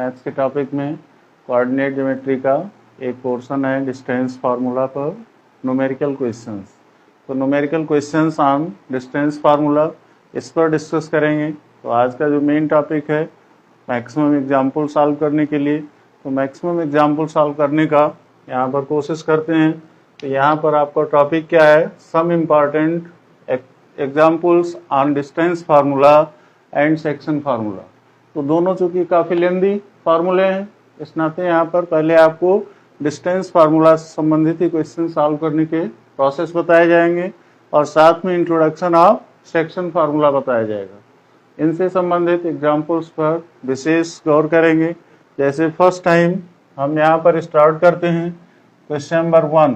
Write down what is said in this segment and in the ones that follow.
Maths के topic में coordinate geometry का एक पोर्शन है डिस्टेंस फार्मूला पर न्यूमेरिकल क्वेश्चंस। तो numerical questions on distance formula इस पर डिस्कस करेंगे। तो आज का जो मेन टॉपिक है मैक्सिमम एग्जाम्पल सॉल्व करने के लिए, तो मैक्सिमम एग्जाम्पल सॉल्व करने का यहाँ पर कोशिश करते हैं। तो यहाँ पर आपका टॉपिक क्या है, some important examples on distance formula and section formula. तो दोनों चूंकि काफ़ी लेंदी फार्मूले हैं, इस नाते यहाँ पर पहले आपको डिस्टेंस फार्मूला से संबंधित ही क्वेश्चन सॉल्व करने के प्रोसेस बताए जाएंगे और साथ में इंट्रोडक्शन ऑफ सेक्शन फार्मूला बताया जाएगा। इनसे संबंधित एग्जाम्पल्स पर विशेष गौर करेंगे। जैसे फर्स्ट टाइम हम यहाँ पर स्टार्ट करते हैं क्वेश्चन नंबर 1।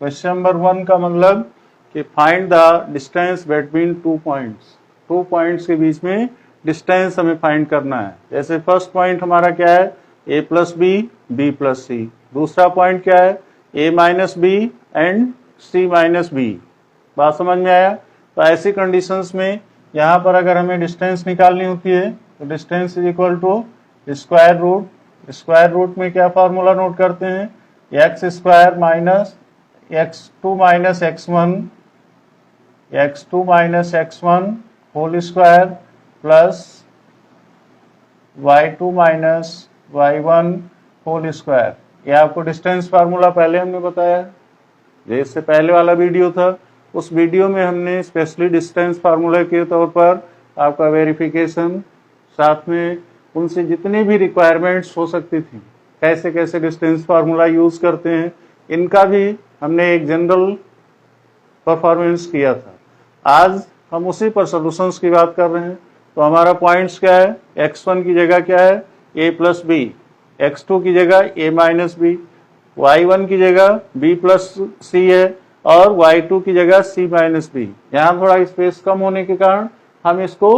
क्वेश्चन नंबर 1 का मतलब कि find the distance between two points के बीच में डिस्टेंस हमें फाइंड करना है। जैसे फर्स्ट पॉइंट हमारा क्या है, a plus B plus C. दूसरा पॉइंट क्या है, a minus B and c minus B. बात समझ में आया। तो ऐसी कंडीशंस में यहाँ पर अगर हमें डिस्टेंस निकालनी होती है तो distance is equal to square root. Square root में क्या फार्मूला नोट करते हैं, X square minus x2 minus x1 whole square plus y2 minus y1 whole square. यह आपको डिस्टेंस फार्मूला पहले हमने बताया, जैसे पहले वाला वीडियो था उस वीडियो में हमने स्पेशली डिस्टेंस फार्मूला के तौर पर आपका वेरिफिकेशन, साथ में उनसे जितनी भी रिक्वायरमेंट्स हो सकती थी, कैसे कैसे डिस्टेंस फार्मूला यूज करते हैं, इनका भी हमने एक जनरल परफॉर्मेंस किया था। आज हम उसी पर सॉल्यूशंस की बात कर रहे हैं। तो हमारा पॉइंट्स क्या है, x1 की जगह क्या है a प्लस बी, x2 की जगह a माइनस बी, y1 की जगह b प्लस सी है और y2 की जगह c माइनस बी। यहाँ थोड़ा स्पेस कम होने के कारण हम इसको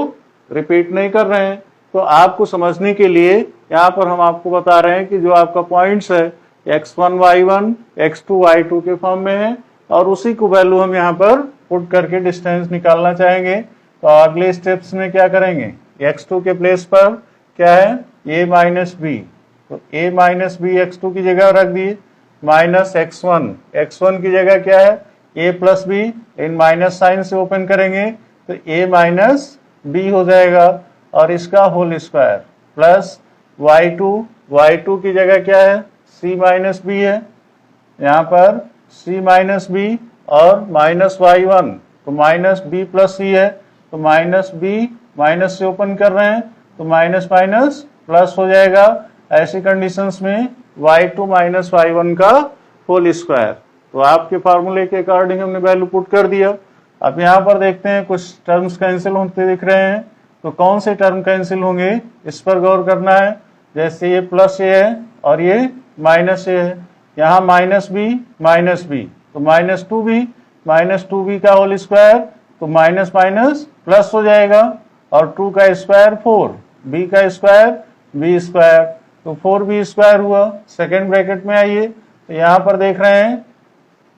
रिपीट नहीं कर रहे हैं। तो आपको समझने के लिए यहाँ पर हम आपको बता रहे हैं कि जो आपका पॉइंट्स है x1 y1 x2 y2 के फॉर्म में है और उसी को वैल्यू हम यहाँ पर पुट करके डिस्टेंस निकालना चाहेंगे। तो अगले स्टेप्स में क्या करेंगे, x2 के प्लेस पर क्या है a माइनस बी, तो a माइनस बी x2 की जगह रख दिए, माइनस x1 की जगह क्या है a प्लस बी, इन माइनस साइन से ओपन करेंगे तो a माइनस बी हो जाएगा और इसका होल स्क्वायर प्लस y2 की जगह क्या है c माइनस बी है, यहाँ पर c माइनस बी और माइनस y1 तो माइनस b प्लस सी है, तो माइनस बी माइनस से ओपन कर रहे हैं तो माइनस माइनस प्लस हो जाएगा। ऐसी कंडीशंस में y2 माइनस y1 का होल स्क्वायर। तो आपके फार्मूले के अकॉर्डिंग हमने वैल्यू पुट कर दिया। अब यहाँ पर देखते हैं कुछ टर्म्स कैंसिल होते दिख रहे हैं, तो कौन से टर्म कैंसिल होंगे इस पर गौर करना है। जैसे ये प्लस ए है और ये माइनस ए है, यहाँ माइनस बी तो माइनस टू बी का होल स्क्वायर, तो माइनस माइनस प्लस हो जाएगा और 2 का स्क्वायर 4, b का स्क्वायर b स्क्वायर, तो 4b स्क्वायर हुआ। सेकेंड ब्रैकेट में आइए तो यहाँ पर देख रहे हैं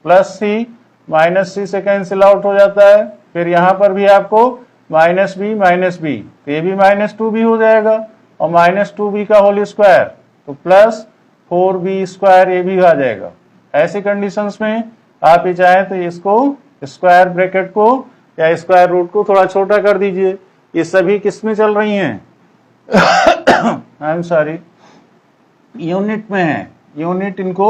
प्लस सी माइनस सी से कैंसिल आउट हो जाता है। फिर यहाँ पर भी आपको माइनस बी तो ये भी माइनस 2b हो जाएगा और माइनस 2b का होल स्क्वायर तो प्लस 4b स्क्वायर ये भी आ जाएगा। ऐसी कंडीशंस में आप ही चाहें तो इसको स्क्वायर ब्रैकेट को या स्क्वायर रूट को थोड़ा छोटा कर दीजिए। ये सभी किस में चल रही हैं आई एम सॉरी, यूनिट में है। यूनिट इनको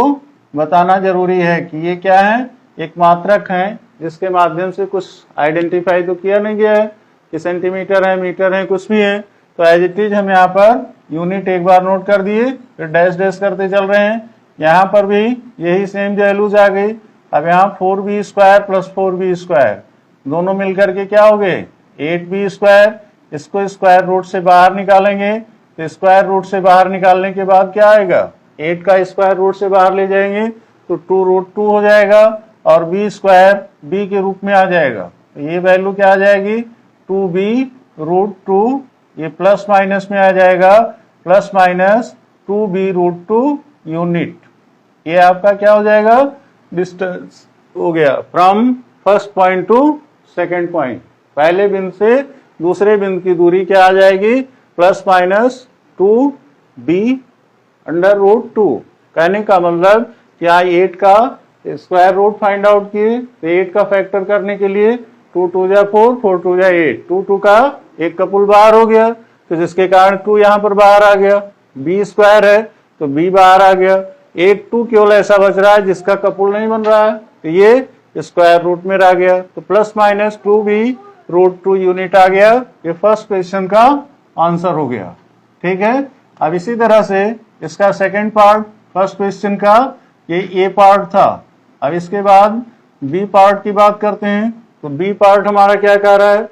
बताना जरूरी है कि ये क्या है, एक मात्रक है जिसके माध्यम से कुछ आइडेंटिफाई तो किया नहीं गया है कि सेंटीमीटर है, मीटर है, कुछ भी है। तो एज इट इज हम यहाँ पर यूनिट एक बार नोट कर दिए, फिर डैश डैश करते चल रहे हैं। यहाँ पर भी यही सेम वैल्यूज आ गई। अब यहाँ 4b square plus 4b square दोनों मिलकर के क्या हो गए 8b स्क्वायर। इसको स्क्वायर रूट से बाहर निकालेंगे तो स्क्वायर रूट से बाहर निकालने के बाद क्या आएगा, 8 का स्क्वायर रूट से बाहर ले जाएंगे तो 2√2 हो जाएगा और b स्क्वायर b के रूप में आ जाएगा। तो ये वैल्यू क्या आ जाएगी 2b√2, ये प्लस माइनस में आ जाएगा प्लस माइनस 2b√2 यूनिट। ये आपका क्या हो जाएगा, डिस्टेंस हो गया from first point two second point. पहले बिंदु से दूसरे बिंदु की दूरी क्या आ जाएगी, प्लस माइनस 2b √2। कहने का मतलब कि यहाँ 8 का स्क्वायर रूट फाइंड आउट किए, तो 8 का फैक्टर करने के लिए 2 2 जा 4, 4 2 जा 8, 2 2 का एक कपुल बाहर हो गया, तो जिसके कारण 2 यहाँ पर बाहर आ गया। b स्क्वायर है तो b बाहर आ गया। एक 2 केवल ऐसा बच रहा है जिसका कपुल नहीं बन रहा है, तो ये स्क्वायर रूट में आ गया, तो +-2b√2 यूनिट आ गया। ये फर्स्ट क्वेश्चन का आंसर हो गया। ठीक है, अब इसी तरह से इसका सेकंड पार्ट फर्स्ट क्वेश्चन का ये ए पार्ट था। अब इसके बाद बी पार्ट की बात करते हैं, तो बी पार्ट हमारा क्या कह रहा है,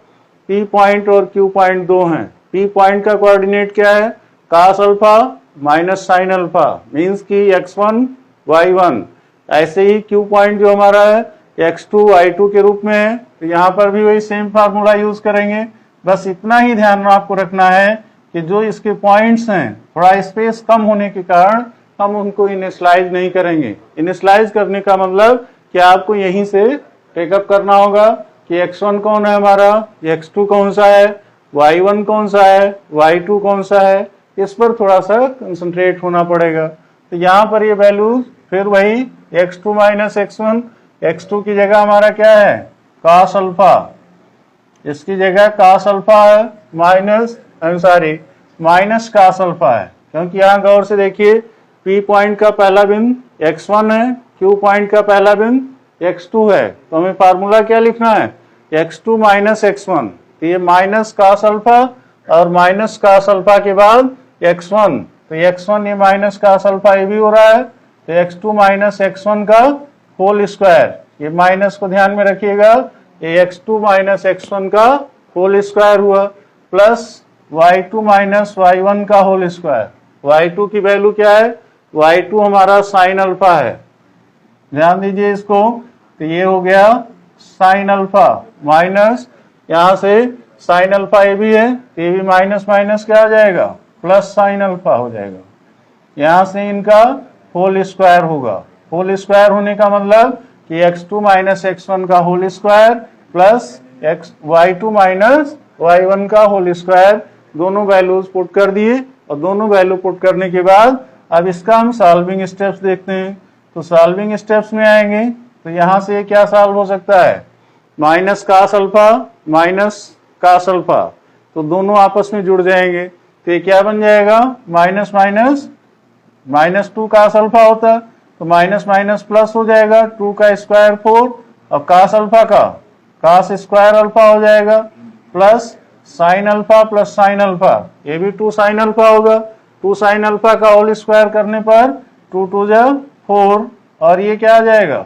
पी पॉइंट और क्यू पॉइंट दो हैं। पी पॉइंट का कोऑर्डिनेट क्या है, cos alpha minus sin alpha, means की x1 y1। ऐसे ही क्यू पॉइंट जो हमारा है x2 y2 के रूप में है, तो यहाँ पर भी वही सेम फार्मूला यूज करेंगे। बस इतना ही ध्यान में आपको रखना है कि जो इसके पॉइंट्स हैं थोड़ा स्पेस कम होने के कारण हम उनको इनिशियलाइज नहीं करेंगे। इनिशियलाइज करने का मतलब कि आपको यहीं से टेकअप करना होगा कि x1 कौन है हमारा, x2 कौन सा है, y1 कौन सा है, y2 कौन सा है, इस पर थोड़ा सा कंसंट्रेट होना पड़ेगा। तो यहाँ पर ये वैल्यूज फिर वही x2 माइनस x1, x2 की जगह हमारा क्या है cos अल्फा, इसकी जगह cos अल्फा है माइनस cos अल्फा है, क्योंकि यहाँ गौर से देखिए P पॉइंट का पहला बिंदु x1 है, Q पॉइंट का पहला बिंदु x2 है, तो हमें फार्मूला क्या लिखना है, x2 माइनस x1। तो ये माइनस cos अल्फा और माइनस cos अल्फा के बाद x1, तो x1 ये माइनस cos अल्फा ये भी हो रहा है, तो x2 माइनस x1 का होल स्क्वायर, ये माइनस को ध्यान में रखिएगा, ये x2 माइनस x1 का होल स्क्वायर हुआ, प्लस y2 माइनस y1 का होल स्क्वायर। y2 की वैल्यू क्या है, y2 हमारा sin अल्फा है, ध्यान दीजिए इसको, तो ये हो गया sin अल्फा माइनस, यहाँ से sin अल्फा ये भी है, तो ये भी माइनस माइनस क्या आ जाएगा, प्लस sin अल्फा हो जाएगा। यहाँ से इनका होल स्क्वायर होगा, होल स्क्वायर होने का मतलब कि x2 माइनस x1 का whole square plus y2 minus y1 का होल स्क्वायर, दोनों वैल्यूज पुट कर दिए, और दोनों वैल्यू पुट करने के बाद अब इसका हम सॉल्विंग स्टेप्स देखते हैं। तो सॉल्विंग स्टेप्स में आएंगे, तो यहाँ से क्या सॉल्व हो सकता है, minus cos alpha minus cos alpha, तो दोनों आपस में जुड़ जाएंगे, तो ये क्या बन जाएगा, माइनस माइनस -2 cos अल्फा होता है, तो माइनस माइनस प्लस हो जाएगा, 2 का स्क्वायर 4, और cos अल्फा का cos स्क्वायर अल्फा हो जाएगा, plus sin alpha plus sin alpha, ये भी 2 sin अल्फा होगा, 2 sin अल्फा का होल स्क्वायर करने पर 2 2 जा 4, और ये क्या आ जाएगा,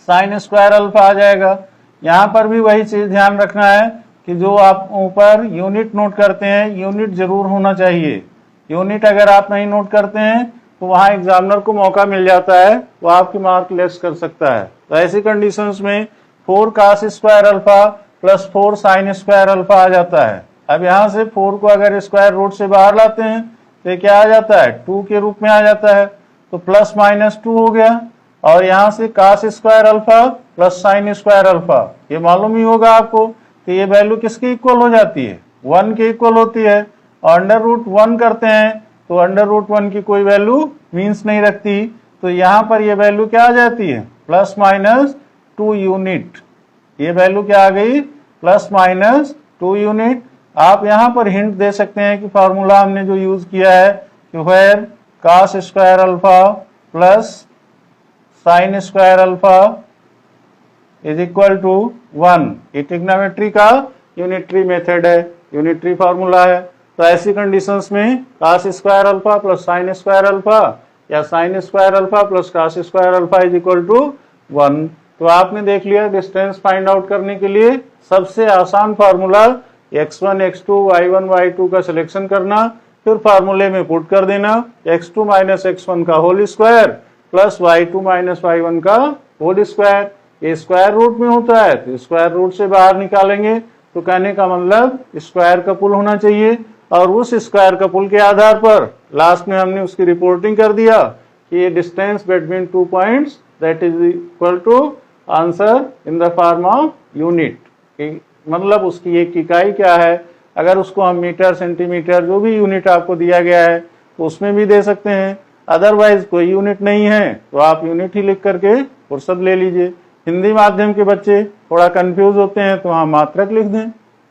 sin स्क्वायर अल्फा आ जाएगा। यहाँ पर भी वही चीज ध्यान रखना है कि जो आप ऊपर यूनिट नोट करते हैं, यूनिट जरूर होना चाहिए। यूनिट अगर आप नहीं नोट करते हैं तो वहां एग्जामिनर को मौका मिल जाता है, वो आपकी मार्क लेस कर सकता है। तो ऐसी कंडीशंस में 4 cos square alpha plus 4 sin square alpha आ जाता है। अब यहाँ से 4 को अगर स्क्वायर रूट से बाहर लाते हैं तो ये क्या आ जाता है, 2 के रूप में आ जाता है, तो प्लस माइनस 2 हो गया, और यहाँ से cos square alpha plus sin square alpha, ये मालूम ही होगा आपको, तो ये वैल्यू किसके इक्वल हो जाती है, 1 के इक्वल होती है, और √1 करते हैं तो √1 की कोई वैल्यू मीन्स नहीं रखती, तो यहाँ पर ये वैल्यू क्या आ जाती है, प्लस माइनस 2 यूनिट, ये वैल्यू क्या आ गई, प्लस माइनस 2 यूनिट। आप यहाँ पर हिंट दे सकते हैं कि फॉर्मूला हमने जो यूज किया है कि where cos square alpha plus sin square alpha is equal to 1, ये ट्रिग्नोमेट्री का यूनिटरी मेथड है, यूनिटरी फॉर्मूला है। तो ऐसी कंडीशंस में cos square alpha plus sin square alpha या sin square alpha plus cos square alpha is equal to 1। तो आपने देख लिया डिस्टेंस फाइंड आउट करने के लिए सबसे आसान formula x1 x2 y1 y2 का सिलेक्शन करना, फिर फार्मूले में पुट कर देना x2 माइनस x1 का whole square plus y2 minus y1 का होल स्क्वायर, ये स्क्वायर रूट में होता है तो स्क्वायर रूट से बाहर निकालेंगे, तो कहने का मतलब स्क्वायर का पुल होना चाहिए, और उस स्क्वायर का पुल के आधार पर लास्ट में हमने उसकी रिपोर्टिंग कर दिया कि ये distance between 2 points that is equal to answer in the form of unit, मतलब उसकी एक इकाई क्या है, अगर उसको हम मीटर सेंटीमीटर जो भी यूनिट आपको दिया गया है तो उसमें भी दे सकते हैं। अदरवाइज कोई यूनिट नहीं है तो आप यूनिट ही लिख करके फुर्सत ले लीजिए। हिंदी माध्यम के बच्चे थोड़ा कंफ्यूज होते हैं तो वहां मात्रक लिख दें,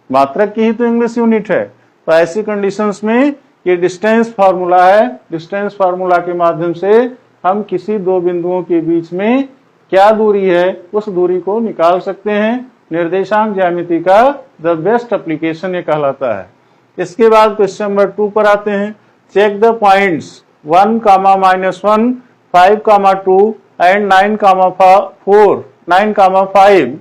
मात्रक की ही तो इंग्लिश यूनिट है। तो ऐसी कंडीशंस में ये डिस्टेंस फार्मूला है, डिस्टेंस फार्मूला के माध्यम से हम किसी दो बिंदुओं के बीच में क्या दूरी है उस दूरी को निकाल सकते हैं। निर्देशांक ज्यामिति का द बेस्ट एप्लीकेशन ये कहलाता है। इसके बाद क्वेश्चन नंबर 2 पर आते हैं। Check the points 1, -1, 5, 2 and 9, 4, 9, 5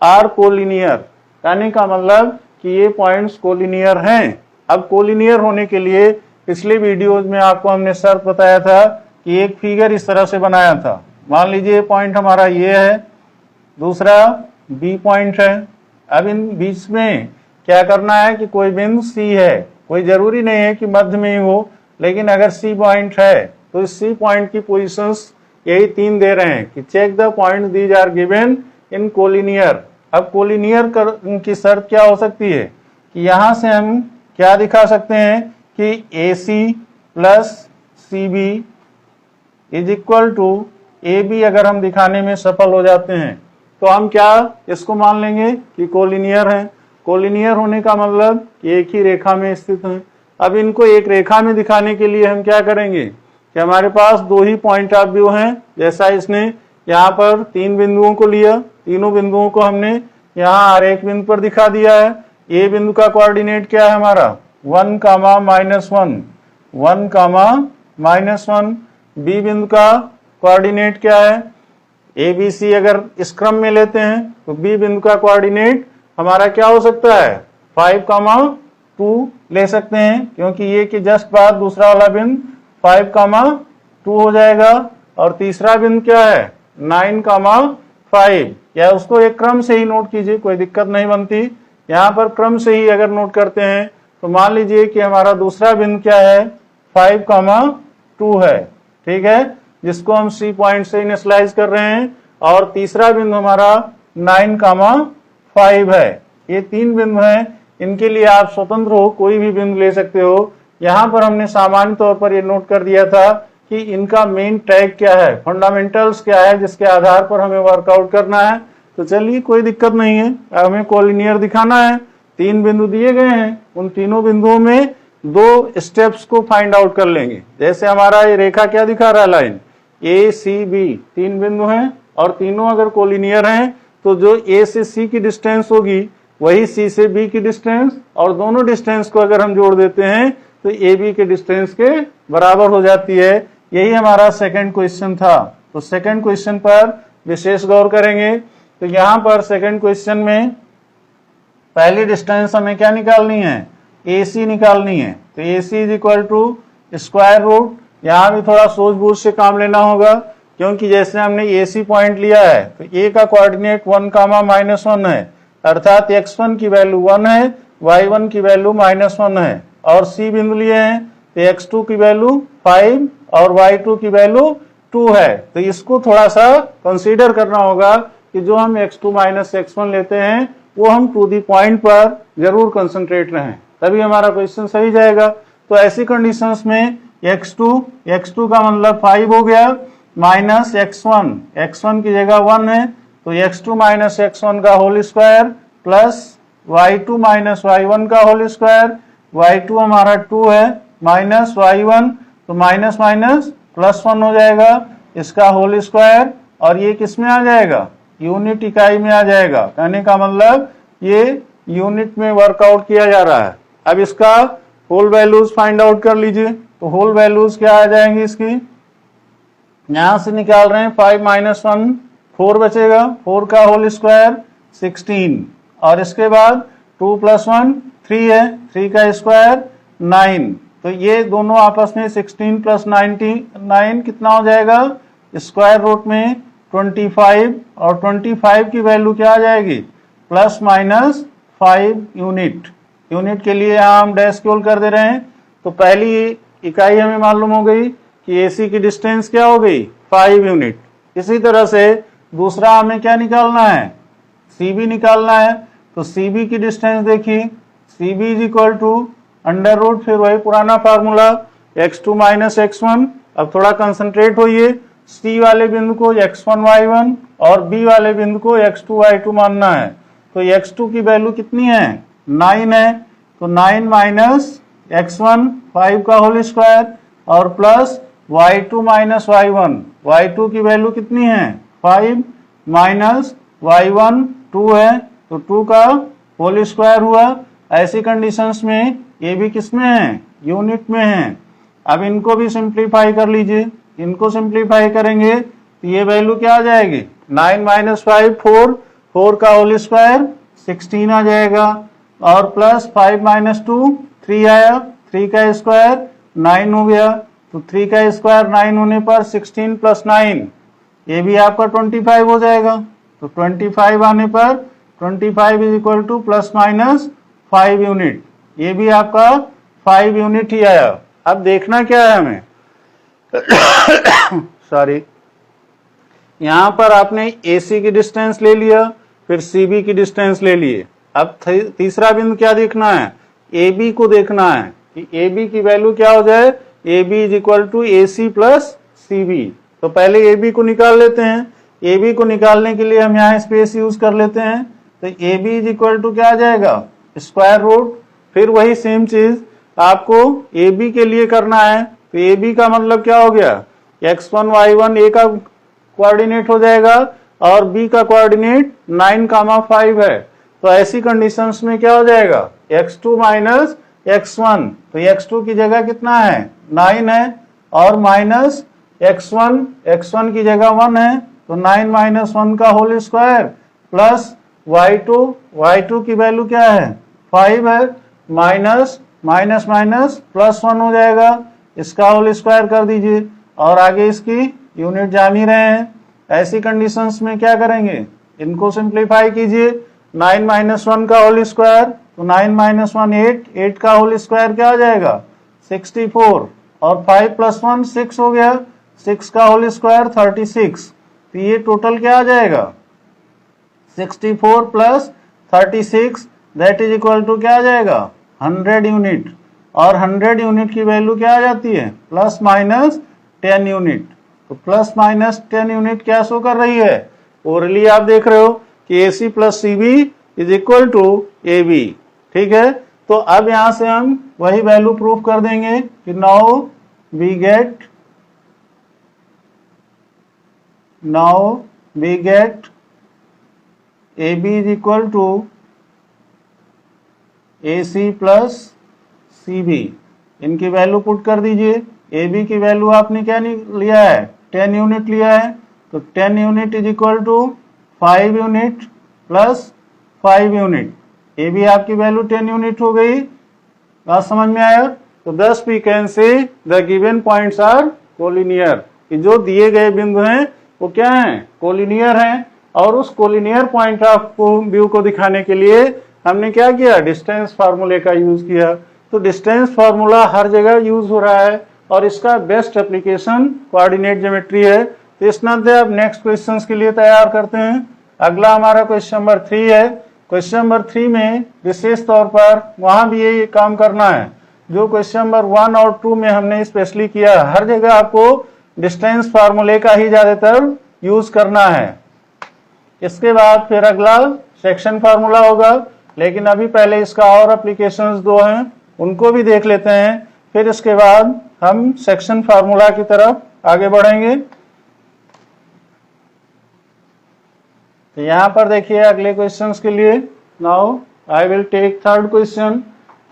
are collinear. कहने का मतलब कि ये पॉइंट्स कोलिनियर हैं। अब कोलिनियर होने के लिए पिछले वीडियोज में आपको हमने शर्त बताया था कि एक फिगर इस तरह से बनाया था। मान लीजिए पॉइंट हमारा ये है, दूसरा बी पॉइंट है। अब इन बीच में क्या करना है कि कोई बिंदु सी है, कोई जरूरी नहीं है कि मध्य में ही हो, लेकिन अगर सी पॉइंट है तो इस सी पॉइंट की पोजीशंस यही 3 दे रहे हैं कि check the point these are given in collinear. अब कोलिनियर की शर्त क्या हो सकती है कि यहां से हम क्या दिखा सकते हैं कि AC plus CB is equal to AB। अगर हम दिखाने में सफल हो जाते हैं तो हम क्या इसको मान लेंगे कि कोलिनियर है। कोलिनियर होने का मतलब कि एक ही रेखा में स्थित है। अब इनको एक रेखा में दिखाने के लिए हम क्या करेंगे कि हमारे पास 2 ही पॉइंट ऑफ व्यू हैं। जैसा इसने यहाँ पर 3 बिंदुओं को लिया, तीनों बिंदुओं को हमने यहाँ आरेख बिंदु पर दिखा दिया है। ए बिंदु का कोऑर्डिनेट क्या है हमारा 1, -1, 1, -1। बी बिंदु का कोऑर्डिनेट क्या है ABC। अगर इस क्रम में लेते हैं तो बी बिंदु का कोऑर्डिनेट हमारा क्या हो सकता है 5, 2 ले सकते हैं, क्योंकि ये कि जस्ट बाद दूसरा वाला बिंदु 5, 2 हो जाएगा। और तीसरा बिंदु क्या है 9, 5। या उसको एक क्रम से ही नोट कीजिए, कोई दिक्कत नहीं बनती। यहाँ पर क्रम से ही अगर नोट करते हैं तो मान लीजिए कि हमारा दूसरा बिंदु क्या है 5, 2 है, ठीक है, जिसको हम सी पॉइंट से इनिशियलाइज कर रहे हैं। और तीसरा बिंदु हमारा 9, 5 है। ये 3 बिंदु हैं, इनके लिए आप स्वतंत्र हो, कोई भी बिंदु ले सकते हो। यहाँ पर हमने सामान्य तौर पर ये नोट कर दिया था कि इनका मेन टैग क्या है, फंडामेंटल्स क्या है, जिसके आधार पर हमें वर्कआउट करना है। तो चलिए कोई दिक्कत नहीं है, हमें कोलिनियर दिखाना है। 3 बिंदु दिए गए हैं, उन तीनों बिंदुओं में 2 स्टेप्स को फाइंड आउट कर लेंगे। जैसे हमारा ये रेखा क्या दिखा रहा है, लाइन ACB 3 बिंदु हैं और तीनों अगर कोलिनियर हैं तो जो A से C की डिस्टेंस होगी वही C से B की डिस्टेंस, और दोनों डिस्टेंस को अगर हम जोड़ देते हैं तो AB के डिस्टेंस के बराबर हो जाती है। यही हमारा सेकंड क्वेश्चन था। तो सेकंड क्वेश्चन पर विशेष गौर करेंगे। तो यहाँ पर सेकंड क्वेश्चन में पहली डिस्टेंस हमें क्या निकालनी है AC निकालनी है। तो AC is equal to square root. यहाँ भी थोड़ा सूझबूझ से काम लेना होगा, क्योंकि जैसे हमने AC पॉइंट लिया है तो A का कोऑर्डिनेट 1, -1 है, अर्थात x1 की वैल्यू 1 है, y1 की वैल्यू -1 है। और C बिंदु लिए हैं तो x2 की वैल्यू 5 और y2 की वैल्यू 2 है। तो इसको थोड़ा सा कंसीडर करना होगा कि जो हम x2 - x1 लेते हैं वो हम टू दी पॉइंट पर जरूर कंसंट्रेट रहें, तभी हमारा क्वेश्चन सही जाएगा। तो ऐसी कंडीशंस में x2 का मतलब 5 हो गया, माइनस x1 की जगह 1 है तो x2 - x1 का whole square plus y2 - y1 का होल स्क्वायर। y2 हमारा 2 है, माइनस y1 तो माइनस माइनस प्लस 1 हो जाएगा, इसका होल स्क्वायर। और ये किस में आ जाएगा यूनिट इकाई में आ जाएगा। कहने का मतलब ये यूनिट में वर्कआउट किया जा रहा है। अब इसका होल वैल्यूज फाइंड आउट कर लीजिए। तो होल वैल्यूज क्या आ जाएंगी इसकी, यहां से निकाल रहे हैं 5 - 1 4 बचेगा, 4 का होल स्क्वायर 16, और इसके बाद 2 + 1 3 है, 3 का स्क्वायर 9। तो ये दोनों आपस में 16 + 9 कितना हो जाएगा स्क्वायर रूट में 25, और 25 की वैल्यू क्या आ जाएगी ±5 यूनिट। यूनिट के लिए यहाँ हम डैश क्यों कर दे रहे हैं। तो पहली इकाई हमें मालूम हो गई कि AC की डिस्टेंस क्या हो गई 5 यूनिट। इसी तरह से दूसरा हमें क्या निकालना है CB निकालना है। तो CB की डिस्टेंस देखिए, CB is equal to under root, फिर वही पुराना फार्मूला x2 माइनस x1। अब थोड़ा कंसंट्रेट होइए, C वाले बिंदु को x1 y1 और B वाले बिंदु को x2 y2 मानना है। तो x2 की वैल्यू कितनी है, 9 है, तो 9 माइनस x1 5 का होल स्क्वायर और plus y2 minus y1, y2 की वैल्यू कितनी है 5 माइनस y1 2 है, तो 2 का होल स्क्वायर हुआ। ऐसी कंडीशंस में ये भी किसमें है, यूनिट में है। अब इनको भी सिंप्लीफाई कर लीजिए, इनको सिंप्लीफाई करेंगे तो ये वैल्यू क्या आ जाएगी, 9 माइनस 5 4, 4 का होल स्क्वायर 16 आ जाएगा और प्लस 5 माइनस 2 3 आया, 3 का स्क्वायर 9 हो गया, तो 3 का स्क्वायर 9 होने पर 16 प्लस 9 ये भी आपका 25 हो जाएगा। तो 25 आने पर 25 is equal two plus minus 5 unit, ये भी आपका 5 यूनिट ही आया। अब देखना क्या है हमें सॉरी, यहां पर आपने AC की डिस्टेंस ले लिया, फिर CB की डिस्टेंस ले लिए। अब तीसरा बिंदु क्या देखना है, AB को देखना है कि AB की वैल्यू क्या हो जाए, AB is equal to AC plus CB। तो पहले AB को निकाल लेते हैं, AB को निकालने के लिए हम यहाँ स्पेस यूज कर लेते हैं। तो AB इज इक्वल टू क्या आ जाएगा, स्क्वायर रूट, फिर वही सेम चीज आपको AB के लिए करना है। तो AB का मतलब क्या हो गया, x1 y1 A का कोऑर्डिनेट हो जाएगा और B का कोऑर्डिनेट 9,5 है। तो ऐसी कंडीशंस में क्या हो जाएगा, x2 माइनस x1, तो x2 की जगह कितना है 9 है और माइनस x1, x1 की जगह 1 है, तो 9 माइनस 1 का whole square plus y2, y2 की वैल्यू क्या है 5 है, माइनस माइनस माइनस प्लस 1 हो जाएगा, इसका होल स्क्वायर कर दीजिए और आगे इसकी यूनिट जान ही रहे हैं। ऐसी कंडीशंस में क्या करेंगे, इनको सिंप्लीफाई कीजिए, 9 माइनस 1 का होल स्क्वायर, तो 9 माइनस 1 8, 8 का होल स्क्वायर क्या हो जाएगा 64 और 5 प्लस 1 6 हो गया, 6 का होल स्क्वायर 36। तो ये टोटल क्या आ जाएगा 64 plus 36 that is equal to क्या आ जाएगा 100 यूनिट, और 100 यूनिट की वैल्यू क्या आ जाती है प्लस माइनस 10 यूनिट। तो प्लस माइनस 10 यूनिट क्या शो कर रही है, ओरली आप देख रहे हो कि AC plus CB is equal to AB। ठीक है, तो अब यहां से हम वही वैल्यू प्रूफ कर देंगे कि now we get AB is equal to AC plus CB। इनकी वैल्यू पुट कर दीजिए। AB की वैल्यू आपने क्या लिया है 10 यूनिट लिया है, तो 10 unit is equal to 5 unit plus 5 unit, ये भी आपकी वैल्यू 10 यूनिट हो गई। बात समझ में आया। तो thus we can say the given points are collinear, कि जो दिए गए बिंदु हैं वो क्या हैं कोलिनियर हैं। और उस कोलिनियर पॉइंट ऑफ व्यू को दिखाने के लिए हमने क्या किया, डिस्टेंस फार्मूले का यूज किया। तो डिस्टेंस फार्मूला हर जगह यूज हो रहा है और इसका बेस्ट एप्लीकेशन कोऑर्डिनेट ज्योमेट्री है। तो इस नाते अब नेक्स्ट क्वेश्चंस के लिए तैयार करते हैं। अगला हमारा क्वेश्चन नंबर 3 है। क्वेश्चन नंबर 3 में विशेष तौर पर वहां भी ये काम करना है जो क्वेश्चन नंबर 1 और 2 में हमने स्पेशली किया। हर जगह आपको डिस्टेंस फार्मूले का ही ज्यादातर यूज करना है। इसके बाद फिर अगला सेक्शन फार्मूला होगा, लेकिन अभी पहले इसका और एप्लीकेशंस 2 हैं उनको भी देख लेते हैं, फिर इसके बाद हम सेक्शन फार्मूला की तरफ आगे बढ़ेंगे। तो यहां पर देखिए अगले क्वेश्चंस के लिए now I will take third question.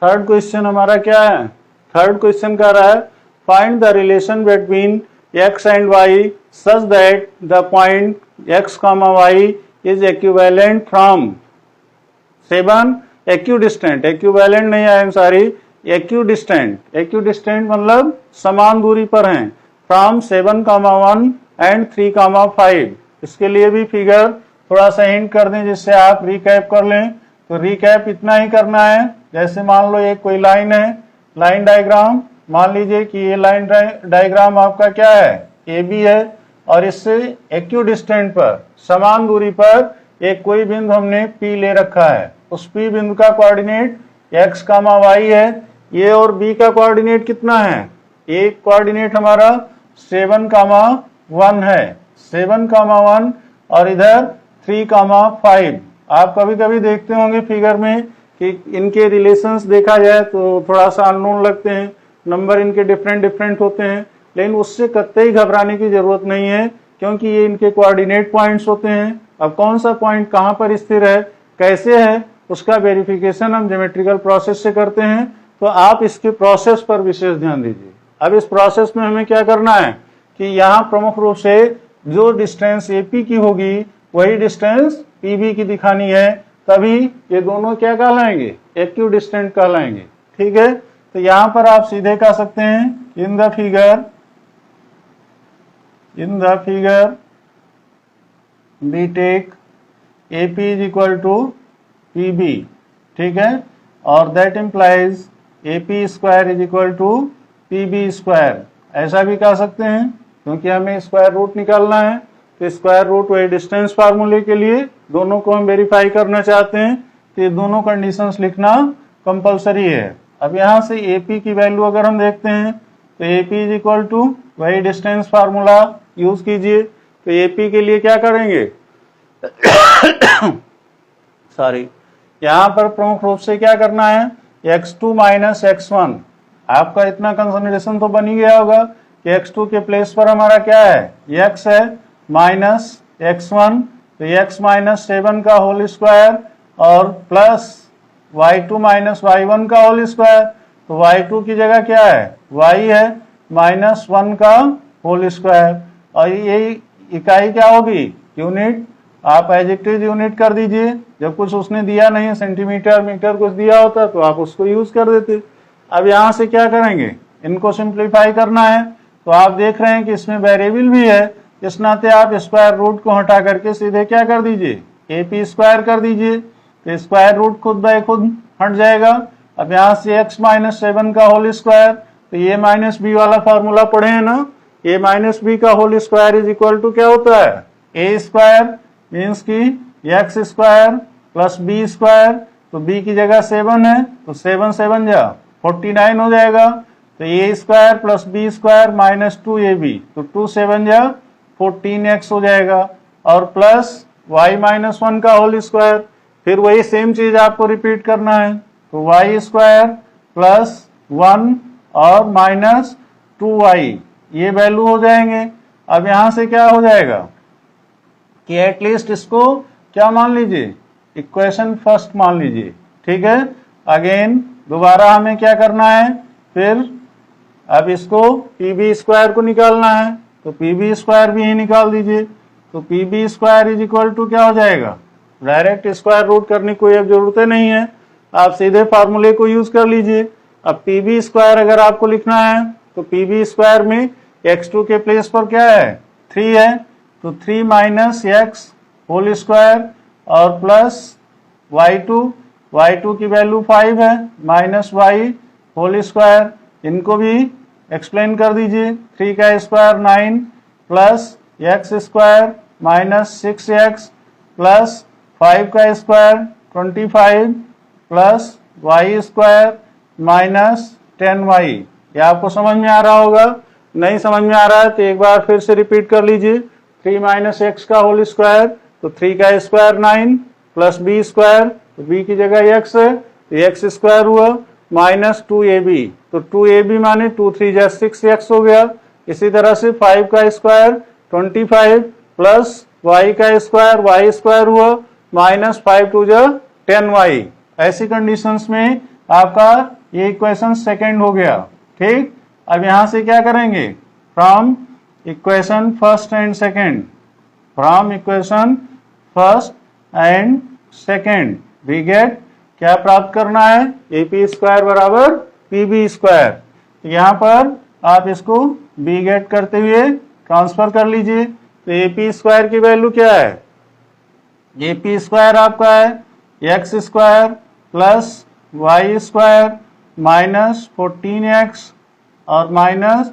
Third question हमारा क्या है, थर्ड क्वेश्चन कह रहा है find the relation between x and y such that the point x, y is equivalent from 7 equidistant, equivalent नहीं है, सॉरी इक्विडिस्टेंट। इक्विडिस्टेंट मतलब समान दूरी पर हैं, फ्रॉम 7, 1 एंड 3, 5। इसके लिए भी फिगर थोड़ा सा हिंट कर दें जिससे आप रिकैप कर लें। तो रिकैप इतना ही करना है, जैसे मान लो एक कोई लाइन है, लाइन डायग्राम, मान लीजिए कि ये लाइन डायग्राम आपका क्या है AB है और इससे इक्विडिस्टेंट पर समान दूरी पर एक कोई बिंदु हमने P ले रखा है। उस P बिंदु का कोऑर्डिनेट x, y है, ये और B का कोऑर्डिनेट कितना है एक कोऑर्डिनेट हमारा 7,1 है, 7,1 और इधर 3,5। आप कभी कभी देखते होंगे फिगर में कि इनके रिलेशंस देखा जाए तो थोड़ा सा अननोन लगते हैं, नंबर इनके डिफरेंट डिफरेंट होते हैं, लेकिन उससे कतई घबराने की जरूरत नहीं है क्योंकि ये इनके कोऑर्डिनेट पॉइंट्स होते हैं। अब कौन सा पॉइंट कहां पर स्थिर है, कैसे है, उसका वेरिफिकेशन हम ज्योमेट्रिकल प्रोसेस से करते हैं। तो आप इसके प्रोसेस पर विशेष ध्यान दीजिए। अब इस प्रोसेस में हमें क्या करना है कि यहाँ प्रमुख रूप से जो डिस्टेंस एपी की होगी वही डिस्टेंस पीबी की दिखानी है, तभी ये दोनों क्या कहलाएंगे, इक्वी डिस्टेंट कहलाएंगे। ठीक है, तो यहां पर आप सीधे कह सकते हैं in the figure B take AP is equal to PB. ठीक है, और that implies AP square is equal to PB square, ऐसा भी कह सकते हैं क्योंकि हमें स्क्वायर रूट निकालना है। तो स्क्वायर रूट वही डिस्टेंस फार्मूले के लिए दोनों को हम वेरीफाई करना चाहते हैं, तो ये दोनों कंडीशंस लिखना कंपलसरी है। अब यहाँ से एपी की वैल्यू अगर हम देखते हैं तो एपी इज इक्वल टू वही डिस्टेंस फार्मूला यूज कीजिए। तो एपी के लिए क्या करेंगे सॉरी, यहाँ पर प्रमुख रूप से क्या करना है, x2 माइनस x1। आपका इतना कंसिडरेशन तो बन ही गया होगा कि x2 के प्लेस पर हमारा क्या है, x है, माइनस x1, तो x माइनस 7 का होल स्क्वायर और प्लस y2 माइनस y1 का होल स्क्वायर। तो y2 की जगह क्या है, y है, माइनस 1 का होल स्क्वायर। और ये इकाई क्या होगी, यूनिट। आप एडजेक्टिव यूनिट कर दीजिए, जब कुछ उसने दिया नहीं है, सेंटीमीटर मीटर कुछ दिया होता तो आप उसको यूज कर देते। अब यहां से क्या करेंगे, इनको सिंप्लीफाई करना है। तो आप देख रहे हैं कि इसमें वेरिएबल भी है, इस नाते आप स्क्वायर रूट को हटा करके सीधे क्या कर दीजिए, एपी स्क्वायर कर दीजिए। तो स्क्वायर रूट खुद बाय खुद हट जाएगा। अब यहाँ से x माइनस 7 का होल स्क्वायर, तो ये माइनस बी वाला फॉर्मूला पढ़े हैं ना, ए माइनस बी का whole square is equal to क्या होता है, ए स्क्वायर मीन्स की X square plus B square. तो बी की जगह 7 है, तो 7 7 जा 49 हो जाएगा। तो A square plus B square minus 2ab, तो 2 7 जा 14x हो जाएगा। और प्लस y माइनस 1 का होल स्क्वायर, फिर वही सेम चीज आपको रिपीट करना है। तो y स्क्वायर प्लस 1 और माइनस 2y, ये वैल्यू हो जाएंगे। अब यहां से क्या हो जाएगा कि एटलीस्ट इसको क्या मान लीजिए, इक्वेशन फर्स्ट मान लीजिए। ठीक है, अगेन दोबारा हमें क्या करना है, फिर अब इसको पीबी स्क्वायर को निकालना है, तो पीबी स्क्वायर भी ही निकाल दीजिए। तो PB square is equal to क्या हो जाएगा, डायरेक्ट स्क्वायर रूट करने की कोई अब जरूरत नहीं है, आप सीधे फार्मूले को यूज कर लीजिए। अब पीबी स्क्वायर अगर आपको लिखना है तो पीबी स्क्वायर में x2 के प्लेस पर क्या है, 3 है, तो 3 माइनस एक्स होल स्क्वायर और प्लस y2 की वैल्यू 5 है, माइनस y होल स्क्वायर, इनको भी एक्सप्लेन कर दीजिए। 3 का square 9 plus x square minus 6x plus 5 का square 25 plus y square minus 10y। ये आपको समझ में आ रहा होगा, नहीं समझ में आ रहा है तो एक बार फिर से रिपीट कर लीजिए। 3 माइनस एक्स का होल स्क्वायर, तो 3 का स्क्वायर 9 प्लस बी स्क्वायर, तो बी की जगह x है, तो एक्स स्क्वायर हुआ माइनस 2ab, तो 2ab माने 2 3 जा 6x हो गया। इसी तरह से 5 का स्क्वायर 25 प्लस y का स्क्वायर y स्क्वायर हुआ माइनस 5 2 जा 10y। ऐसी कंडीशंस में आपका ये इक्वेशन सेकंड हो गया। ठीक, अब यहां से क्या करेंगे, from equation first and second, from equation first and second we get, क्या प्राप्त करना है, एपी स्क्वायर बराबर पीबी स्क्वायर। तो यहाँ पर आप इसको बी गेट करते हुए ट्रांसफर कर लीजिए। तो एपी स्क्वायर की वैल्यू क्या है, एपी स्क्वायर आपका है X square plus Y square minus 14x और माइनस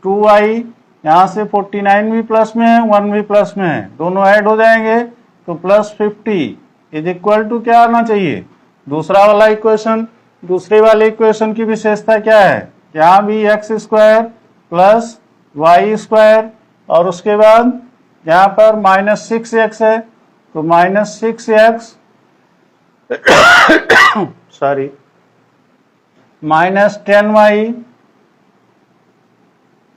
2y। यहाँ से 49 भी प्लस में है, 1 भी प्लस में है, दोनों ऐड हो जाएंगे तो प्लस 50 इज इक्वल टू क्या आना चाहिए, दूसरा वाला इक्वेशन। दूसरे वाले इक्वेशन की विशेषता क्या है, यहाँ भी X square plus Y square, और उसके बाद यहाँ पर -6x है तो -6x सॉरी -10y,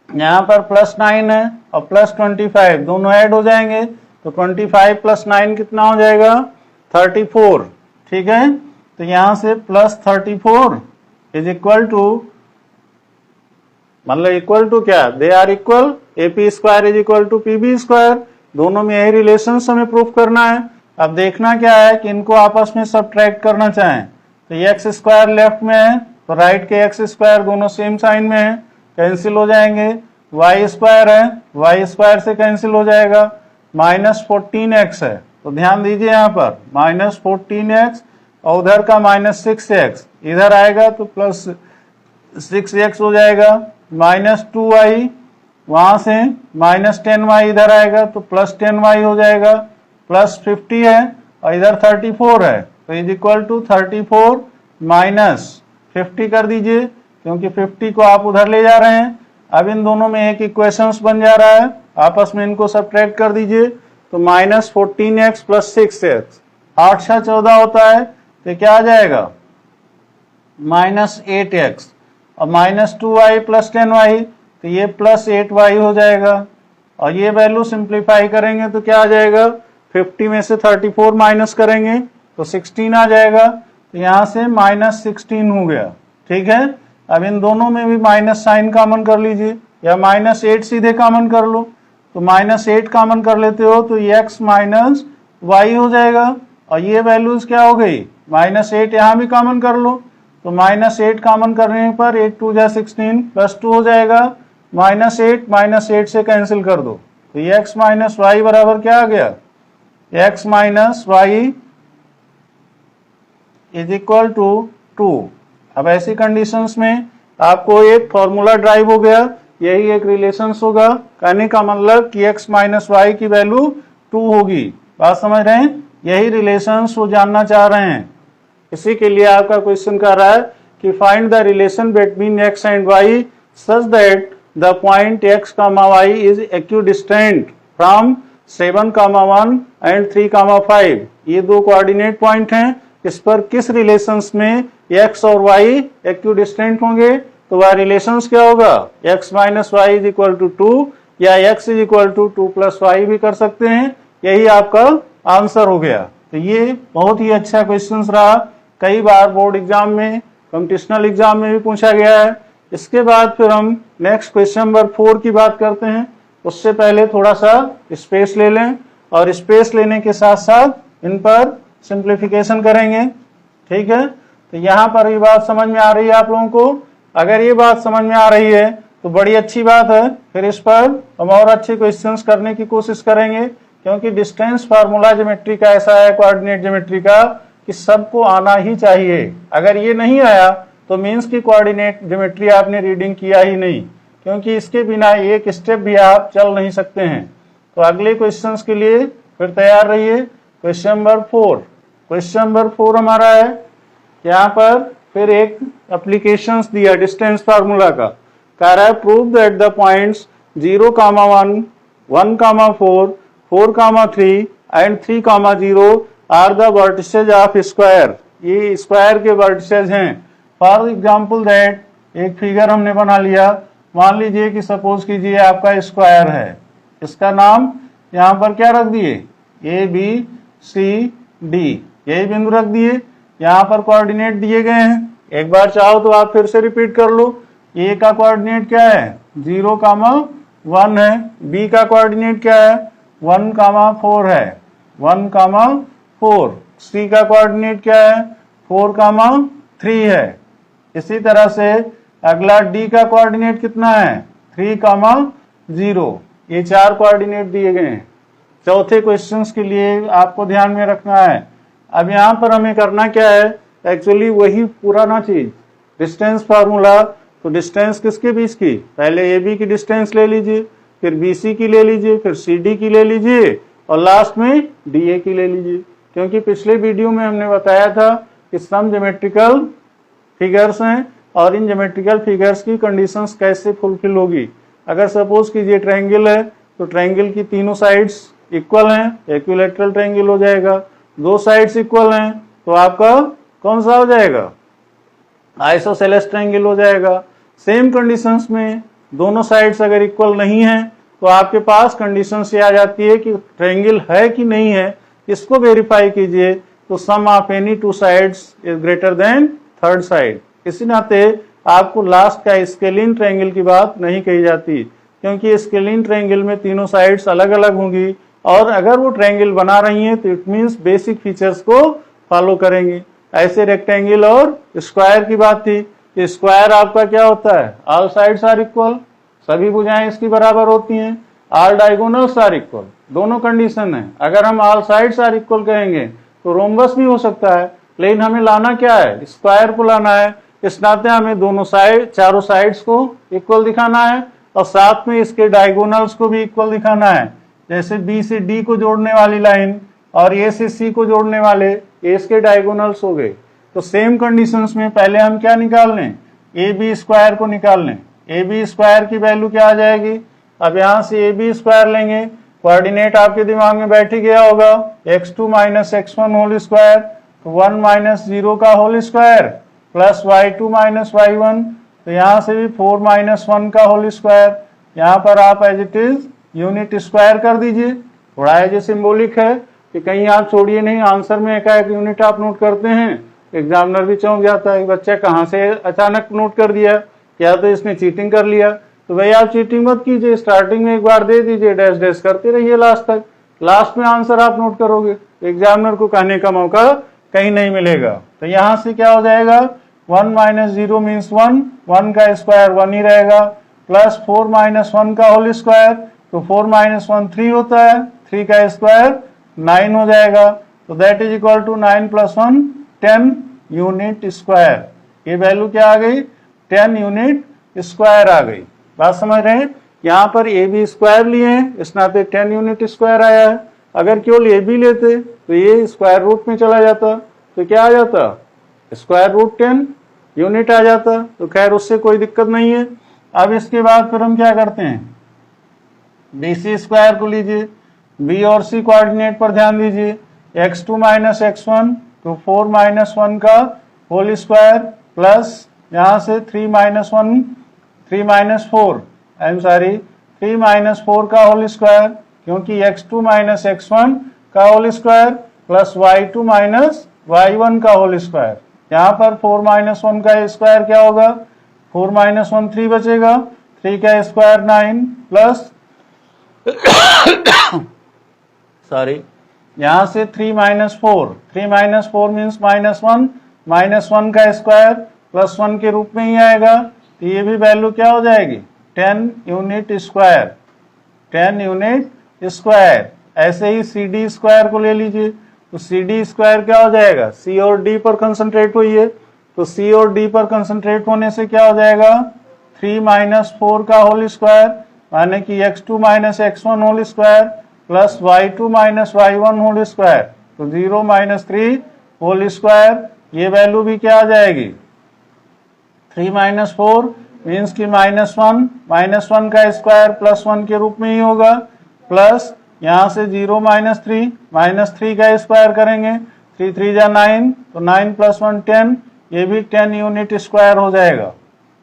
यहाँ पर +9 है और +25 दोनों ऐड हो जाएंगे तो 25 + 9 कितना हो जाएगा 34। ठीक है, तो यहां से +34 इज इक्वल टू, मतलब इक्वल टू क्या, they are equal, AP square is equal to PB square. दोनों में यही रिलेशन हमें प्रूफ करना है। अब देखना क्या है कि इनको आपस में सब्ट्रैक्ट करना चाहें तो ये एक्स स्क्वायर लेफ्ट में है तो राइट के एक्स स्क्वायर दोनों सेम साइन में है, कैंसिल हो जाएंगे। वाई स्क्वायर है, वाई स्क्वायर से कैंसिल हो जाएगा। -14x है तो ध्यान दीजिए यहाँ पर -14x और उधर का -6x, इधर आएगा तो +6x हो जाएगा। -2y, वहां से -10y इधर आएगा तो +10y हो जाएगा। +50 है और इधर 34 है तो इज इक्वल टू 34 -50 कर दीजिए, क्योंकि 50 को आप उधर ले जा रहे हैं। अब इन दोनों में एक इक्वेशंस बन जा रहा है, आपस में इनको सब्ट्रैक्ट कर दीजिए तो -14x + 6x 8 × 14 होता है तो क्या आ जाएगा -8x, और -2y + 10y तो ये +8y हो जाएगा। और ये वैल्यू सिंप्लीफाई करेंगे तो क्या आ जाएगा, 50 में से 34 माइनस करेंगे तो 16 आ जाएगा, तो यहाँ से -16 हो गया। ठीक है, अब इन दोनों में भी माइनस साइन कॉमन कर लीजिए या -8 सीधे कॉमन कर लो, तो -8 कॉमन कर लेते हो तो x - y हो जाएगा। और ये वैल्यूज क्या हो गई, -8 यहाँ भी कॉमन कर लो तो -8 कॉमन करने पर 8 × 2 = 16 +2 हो जाएगा। -8 से कैंसिल कर दो तो ये x - y बराबर क्या आ गया, x - y is equal to 2। अब ऐसी कंडीशंस में आपको एक फॉर्मूला ड्राइव हो गया, यही एक रिलेशंस होगा। कहने का मतलब कि x - y की वैल्यू 2 होगी। बात समझ रहे हैं, यही रिलेशंस वो जानना चाह रहे हैं। इसी के लिए आपका क्वेश्चन कर रहा है कि find the relation between x and y such that the point x, y is equidistant from 7, 1 and 3, 5। ये दो कोऑर्डिनेट पॉइंट हैं, इस पर किस रिलेशंस में x और y इक्विडिस्टेंट होंगे, तो वह रिलेशंस क्या होगा, x - y is equal to 2 या x is equal to 2 + y भी कर सकते हैं। यही आपका आंसर हो गया। तो ये बहुत ही अच्छा क्वेश्चन रहा, कई बार बोर्ड एग्जाम में, कॉम्पिटिशनल एग्जाम में भी पूछा गया है। इसके बाद फिर हम नेक्स्ट क्वेश्चन नंबर 4 की बात करते हैं। उससे पहले थोड़ा सा स्पेस ले लें और स्पेस लेने के साथ साथ इन पर सिंप्लीफिकेशन करेंगे। ठीक है, तो यहाँ पर ये बात समझ में आ रही है आप लोगों को। अगर ये बात समझ में आ रही है तो बड़ी अच्छी बात है, फिर इस पर हम और अच्छे क्वेश्चंस करने की कोशिश करेंगे, क्योंकि डिस्टेंस फार्मूला ज्योमेट्री का ऐसा है, कोऑर्डिनेट ज्योमेट्री का, कि सबको आना ही चाहिए। अगर ये नहीं आया तो मीन्स की कोऑर्डिनेट ज्योमेट्री आपने रीडिंग किया ही नहीं, क्योंकि इसके बिना एक स्टेप भी आप चल नहीं सकते हैं। तो अगले क्वेश्चंस के लिए फिर तैयार रहिए। क्वेश्चन नंबर 4, क्वेश्चन नंबर 4 हमारा है, यहाँ पर फिर एक एप्लीकेशंस दिया डिस्टेंस फार्मूला का। कह रहा है prove that the points 0, 1, 1, 4, 4, 3 and 3, 0 are the vertices of square. ये स्क्वायर के वर्टिसेज हैं। फॉर एग्जाम्पल दैट, एक फिगर हमने बना लिया, मान लीजिए कि सपोज कीजिए आपका स्क्वायर है, इसका नाम यहाँ पर क्या रख दिए, ABCD, यही बिंदु रख दिए। यहाँ पर कोऑर्डिनेट दिए गए हैं, एक बार चाहो तो आप फिर से रिपीट कर लो। A का कोऑर्डिनेट क्या है, 0, 1 है। B का कोऑर्डिनेट क्या है, 1, 4 है, 1, 4। C का कोऑर्डिनेट क्या है, 4, 3 है। इसी तरह से अगला D का कोऑर्डिनेट कितना है, 3, 0। ये 4 कोऑर्डिनेट दिए गए हैं। चौथे क्वेश्चंस के लिए आपको ध्यान में रखना है। अब यहाँ पर हमें करना क्या है, एक्चुअली वही पुराना चीज, डिस्टेंस फार्मूला। तो डिस्टेंस किसके बीच की, पहले AB की डिस्टेंस ले लीजिए, फिर BC की ले लीजिए, फिर CD की ले लीजिए और लास्ट में DA की ले लीजिए। क्योंकि पिछले वीडियो में हमने बताया था कि सम ज्योमेट्रिकल फिगर्स हैं, और इन ज्योमेट्रिकल फिगर्स की कंडीशंस कैसे फुलफिल होगी। अगर सपोज कीजिए ट्रायंगल है तो ट्रायंगल की तीनों साइड्स इक्वल हैं, इक्विलैटरल ट्रायंगल हो जाएगा। दो साइड्स इक्वल हैं तो आपका कौन सा हो जाएगा, आइसोसेलेस ट्रायंगल हो जाएगा। सेम कंडीशंस में दोनों साइड्स अगर इक्वल नहीं है तो आपके पास कंडीशन ये आ जाती है कि ट्रायंगल है कि नहीं है, इसको वेरीफाई कीजिए। तो sum of any two sides is greater than third side. इसी नाते आपको लास्ट का स्केलिन ट्रायंगल की बात नहीं कही जाती, क्योंकि स्केलिन ट्रायंगल में तीनों साइड्स अलग अलग होंगी और अगर वो ट्रायंगल बना रही हैं तो इट मींस बेसिक फीचर्स को फॉलो करेंगी। ऐसे रेक्टेंगल और स्क्वायर की बात थी। स्क्वायर आपका क्या होता है, ऑल साइड्स आर इक्वल, सभी भुजाएं इसकी बराबर होती हैं। ऑल डायगोनल्स आर इक्वल, दोनों कंडीशन है। अगर हम ऑल साइड्स आर इक्वल कहेंगे तो रोम्बस भी हो सकता है, लेकिन हमें लाना क्या है, स्क्वायर को लाना है। इस नाते हमें दोनों साइड, चारों साइड्स को इक्वल दिखाना है और साथ में इसके डायगोनल्स को भी इक्वल दिखाना है। जैसे बी से डी को जोड़ने वाली लाइन और ए से सी को जोड़ने वाले इसके डायगोनल्स हो गए। तो सेम कंडीशंस में पहले हम क्या निकाल लें, ए बी स्क्वायर को निकाल लें। ए बी स्क्वायर की वैल्यू क्या आ जाएगी, अब यहां से ए बी स्क्वायर लेंगे, कोऑर्डिनेट आपके दिमाग में बैठ ही गया होगा, x2 minus x1 whole square, तो 1 माइनस 0 का whole square plus y2 minus y1, तो यहां से भी 4 माइनस 1 का होल स्क्वायर। यहाँ पर आप as it is unit square कर दीजिए। थोड़ा एज सिंबॉलिक है कि कहीं आप छोड़िए नहीं, आंसर में एक यूनिट आप नोट करते हैं, एग्जामिनर भी चौंक जाता है, बच्चा कहाँ से अचानक नोट कर दिया, क्या तो इसने चीटिंग कर लिया। तो भाई आप चीटिंग मत कीजिए, स्टार्टिंग में एक बार दे दीजिए, डैश डैश करते रहिए लास्ट तक, लास्ट में आंसर आप नोट करोगे, एग्जामिनर को कहने का मौका कहीं नहीं मिलेगा। तो यहां से क्या हो जाएगा, 1 माइनस 0 मीन्स 1, 1 का स्क्वायर 1 ही रहेगा, प्लस 4 माइनस 1 का होल स्क्वायर, तो 4 माइनस 1 3 होता है, 3 का स्क्वायर 9 हो जाएगा। तो that is equal to 9 plus 1 10 unit square. ये वैल्यू क्या आ गई, 10 यूनिट स्क्वायर आ गई। बात समझ रहे हैं, यहाँ पर ए बी स्क्वायर लिए हैं, इस नाते 10 यूनिट स्क्वायर आया है। अगर केवल ए बी लेते तो ये स्क्वायर रूट में चला जाता, तो क्या आ जाता, स्क्वायर रूट 10 यूनिट आ जाता। तो खैर उससे कोई दिक्कत नहीं है। अब इसके बाद फिर हम क्या करते हैं, बी सी स्क्वायर को लीजिए, बी और सी कोऑर्डिनेट पर ध्यान दीजिए, x2 माइनस x1, तो 4 माइनस 1 का होल स्क्वायर प्लस यहाँ से 3 minus 4 I am sorry 3 minus 4 का होल स्क्वायर, क्योंकि x2 माइनस x1 का whole square plus y2 minus y1 का होल स्क्वायर। यहाँ पर 4 माइनस 1 का स्क्वायर क्या होगा, 4 माइनस 1 3 बचेगा, 3 का स्क्वायर 9 प्लस सॉरी यहाँ से 3 माइनस 4 मीन्स माइनस 1 का स्क्वायर प्लस 1 के रूप में ही आएगा। तो ये भी वैल्यू क्या हो जाएगी, 10 यूनिट स्क्वायर, 10 यूनिट स्क्वायर। ऐसे ही सी डी स्क्वायर को ले लीजिए, तो सी डी स्क्वायर क्या हो जाएगा, सी और डी पर कंसंट्रेट हुई है, तो सी और डी पर कंसंट्रेट होने से क्या हो जाएगा, 3 माइनस 4 का होल स्क्वायर, माने कि x2 minus x1 whole square plus y2 minus y1 whole square, तो 0 माइनस 3 होल स्क्वायर। ये वैल्यू भी क्या आ जाएगी, 3 माइनस 4 मीन्स की माइनस 1 का स्क्वायर प्लस 1 के रूप में ही होगा, प्लस यहाँ से 0 माइनस 3 का स्क्वायर करेंगे, 3 3 जा 9, तो 9 प्लस 1 10, ये भी 10 यूनिट स्क्वायर हो जाएगा।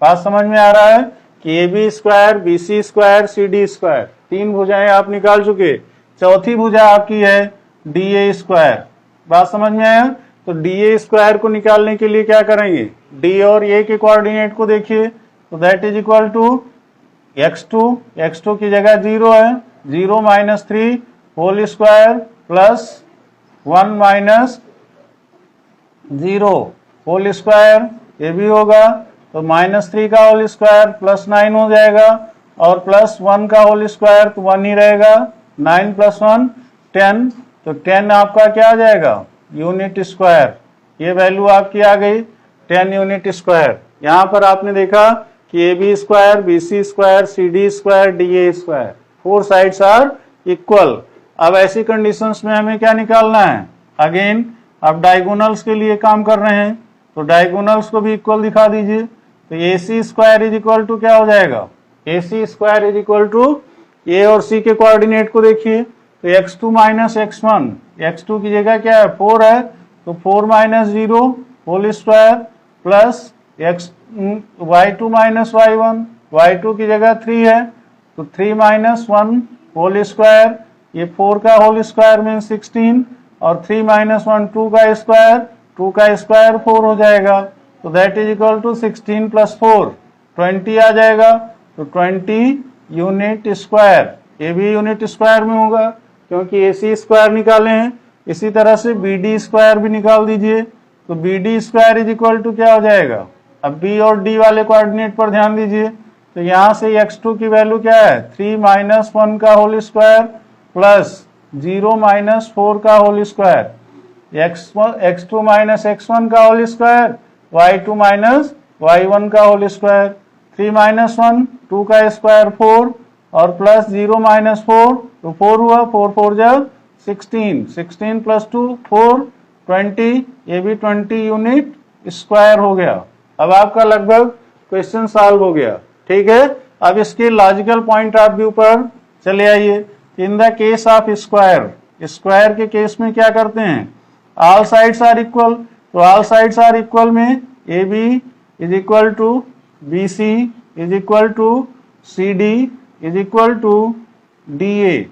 बात समझ में आ रहा है कि A B square, B C square, C D square, 3 भुजाएं आप निकाल चुके, चौथी भुजा आपकी है डी ए स्क्वायर। बात समझ में आया, तो डी ए स्क्वायर को निकालने के लिए क्या करेंगे, डी और ए के कोऑर्डिनेट को देखिए, तो that is equal to x2 की जगह 0 है, 0 minus 3 whole square plus 1 minus 0 whole square, ये भी होगा, तो माइनस 3 का होल स्क्वायर प्लस 9 हो जाएगा, और प्लस 1 का होल स्क्वायर तो 1 ही रहेगा, 9 प्लस 1 10, तो 10 आपका क्या आ जाएगा, यूनिट स्क्वायर। ये वैल्यू आपकी आ गई 10 यूनिट स्क्वायर। यहाँ पर आपने देखा कि A B square, B C square, C D square, D A square, 4 sides are equal. अब ऐसी कंडीशंस में हमें क्या निकालना है, अगेन अब डायगोनल्स के लिए काम कर रहे हैं, तो डायगोनल्स को भी इक्वल दिखा दीजिए। तो A C square is equal to क्या हो जाएगा, ए C square is equal to ए और सी के कोऑर्डिनेट को देखिए, तो x2 माइनस x1, x2 की जगह क्या है 4 है, तो 4 minus 0 whole square plus y2 minus y1, y2 की जगह 3 है, तो 3 माइनस 1 होल स्क्वायर, ये 4 का होल स्क्वायर मीन्स 16 और 3 माइनस 1 2 का स्क्वायर, 2 का स्क्वायर 4 हो जाएगा, तो that is equal to 16 plus 4 20 आ जाएगा, तो 20 यूनिट स्क्वायर, ये भी यूनिट स्क्वायर में होगा क्योंकि ए सी स्क्वायर निकाले हैं। इसी तरह से बी डी स्क्वायर भी निकाल दीजिए, तो B D square is equal to क्या हो जाएगा, अब बी और डी वाले कोऑर्डिनेट पर ध्यान दीजिए, तो यहां से x2 की वैल्यू क्या है 3 माइनस 1 का होल स्क्वायर प्लस 0 माइनस 4 का whole square, x2 minus x1 का whole square, y2 minus y1 का होल स्क्वायर, 3 माइनस 1 2 का स्क्वायर 4 और प्लस 0 माइनस 4, तो 4 हुआ, 4 4 जब 16, 16 प्लस 2 4 20, ये भी 20 यूनिट स्क्वायर हो गया। अब आपका लगभग क्वेश्चन सॉल्व हो गया, ठीक है। अब इसके लॉजिकल पॉइंट ऑफ व्यू पर चले आइए। In the case of square, square के केस में क्या करते हैं, ऑल साइड्स आर इक्वल, तो ऑल साइड्स आर इक्वल में A B is equal to B C is equal to C D is equal to D A,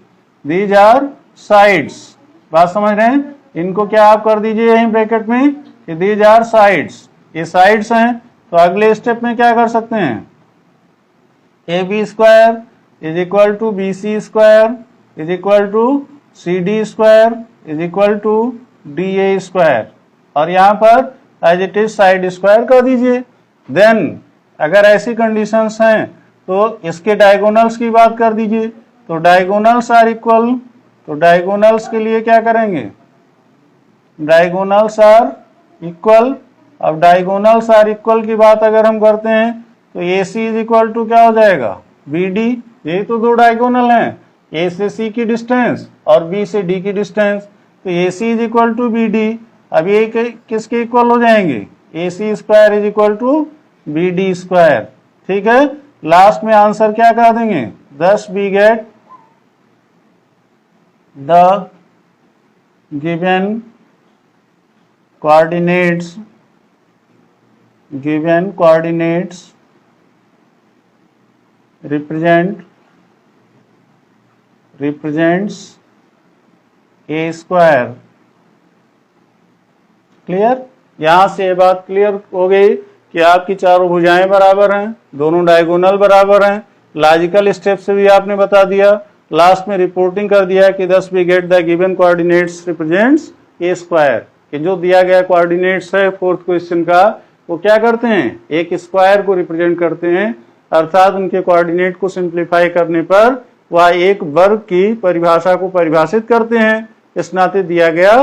these are sides. बात समझ रहे हैं, इनको क्या आप कर दीजिए यहीं ब्रैकेट में कि दीज आर साइड्स, ये साइड्स हैं, तो अगले स्टेप में क्या कर सकते हैं, A B square is equal to B C square is equal to C D square is equal to D A square, और यहाँ पर as it is side square कर दीजिए। देन अगर ऐसी कंडीशंस हैं तो इसके डायगोनल्स की बात कर दीजिए, तो डायगोनल्स आर इक्वल, तो डायगोनल्स के लिए क्या करेंगे, डायगोनल्स आर इक्वल। अब डायगोनल्स आर इक्वल की बात अगर हम करते हैं तो A C is equal to क्या हो जाएगा बी डी, ये तो दो डायगोनल हैं, ए से सी की डिस्टेंस और बी से डी की डिस्टेंस, तो A C is equal to B D. अब ये किसके इक्वल हो जाएंगे, A C square is equal to B D square, ठीक है। लास्ट में आंसर क्या कर देंगे, thus we get the given coordinates represents a square। Clear, यहां से ये बात क्लियर हो गई कि आपकी चारों भुजाएं बराबर हैं, दोनों डायगोनल बराबर हैं। लॉजिकल स्टेप से भी आपने बता दिया, लास्ट में रिपोर्टिंग कर दिया कि thus we get the given coordinates represents a square, कि जो दिया गया कोऑर्डिनेट्स है फोर्थ क्वेश्चन का वो क्या करते हैं, एक स्क्वायर को रिप्रेजेंट करते हैं, अर्थात उनके कोऑर्डिनेट को सिंप्लीफाई करने पर वह एक वर्ग की परिभाषा को परिभाषित करते हैं। इस नाते दिया गया